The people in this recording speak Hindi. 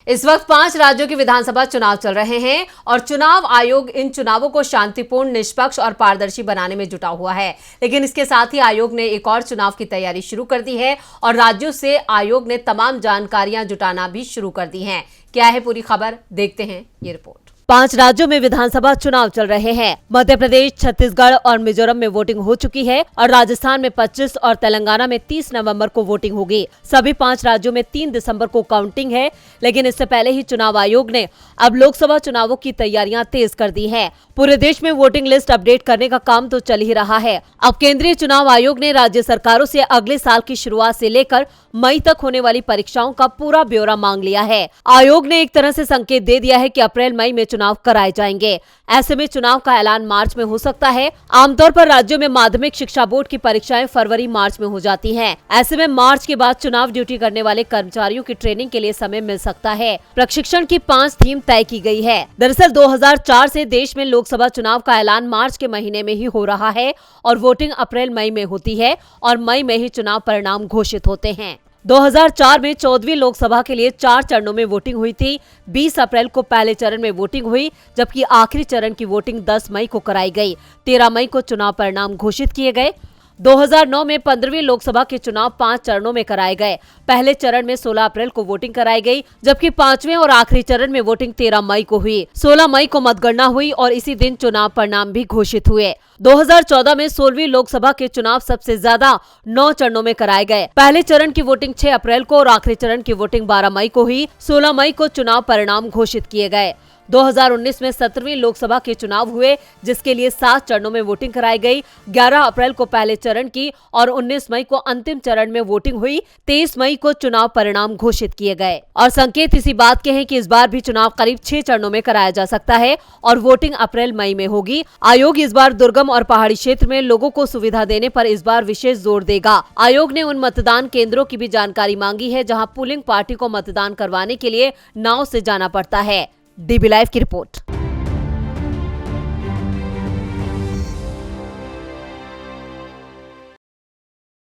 इस वक्त 5 राज्यों के विधानसभा चुनाव चल रहे हैं और चुनाव आयोग इन चुनावों को शांतिपूर्ण, निष्पक्ष और पारदर्शी बनाने में जुटा हुआ है। लेकिन इसके साथ ही आयोग ने एक और चुनाव की तैयारी शुरू कर दी है और राज्यों से आयोग ने तमाम जानकारियां जुटाना भी शुरू कर दी हैं। क्या है पूरी खबर, देखते हैं ये रिपोर्ट। 5 राज्यों में विधानसभा चुनाव चल रहे हैं। मध्य प्रदेश, छत्तीसगढ़ और मिजोरम में वोटिंग हो चुकी है और राजस्थान में 25 और तेलंगाना में 30 नवंबर को वोटिंग होगी। सभी 5 राज्यों में 3 दिसंबर को काउंटिंग है, लेकिन इससे पहले ही चुनाव आयोग ने अब लोकसभा चुनावों की तैयारियां तेज कर दी है। पूरे देश में वोटिंग लिस्ट अपडेट करने का काम तो चल ही रहा है। अब केंद्रीय चुनाव आयोग ने राज्य सरकारों से अगले साल की शुरुआत से लेकर मई तक होने वाली परीक्षाओं का पूरा ब्यौरा मांग लिया है। आयोग ने एक तरह से संकेत दे दिया है कि अप्रैल मई में चुनाव कराए जाएंगे। ऐसे में चुनाव का ऐलान मार्च में हो सकता है। आमतौर पर राज्यों में माध्यमिक शिक्षा बोर्ड की परीक्षाएं फरवरी मार्च में हो जाती हैं। ऐसे में मार्च के बाद चुनाव ड्यूटी करने वाले कर्मचारियों की ट्रेनिंग के लिए समय मिल सकता है। प्रशिक्षण की 5 थीम तय की गई है। दरअसल 2004 से देश में लोकसभा चुनाव का ऐलान मार्च के महीने में ही हो रहा है और वोटिंग अप्रैल मई में होती है और मई में ही चुनाव परिणाम घोषित होते हैं। 2004 में 14वीं लोकसभा के लिए 4 चरणों में वोटिंग हुई थी। 20 अप्रैल को पहले चरण में वोटिंग हुई, जबकि आखिरी चरण की वोटिंग 10 मई को कराई गई। 13 मई को चुनाव परिणाम घोषित किए गए। 2009 में 15वीं लोकसभा के चुनाव 5 चरणों में कराए गए। पहले चरण में 16 अप्रैल को वोटिंग कराई गई, जबकि 5वें और आखिरी चरण में वोटिंग 13 मई को हुई। 16 मई को मतगणना हुई और इसी दिन चुनाव परिणाम भी घोषित हुए। 2014 में 16वीं लोकसभा के चुनाव सबसे ज्यादा 9 चरणों में कराए गए। पहले चरण की वोटिंग 6 अप्रैल को और आखिरी चरण की वोटिंग 12 मई को हुई। 16 मई को चुनाव परिणाम घोषित किए गए। 2019 में 17वीं लोकसभा के चुनाव हुए, जिसके लिए 7 चरणों में वोटिंग कराई गई। 11 अप्रैल को पहले चरण की और 19 मई को अंतिम चरण में वोटिंग हुई। 23 मई को चुनाव परिणाम घोषित किए गए और संकेत इसी बात के हैं कि इस बार भी चुनाव करीब 6 चरणों में कराया जा सकता है और वोटिंग अप्रैल मई में होगी। आयोग इस बार दुर्गम और पहाड़ी क्षेत्र में लोगों को सुविधा देने पर इस बार विशेष जोर देगा। आयोग ने उन मतदान केंद्रों की भी जानकारी मांगी है जहां पोलिंग पार्टी को मतदान करवाने के लिए नाव से जाना पड़ता है। डीबी लाइव की रिपोर्ट।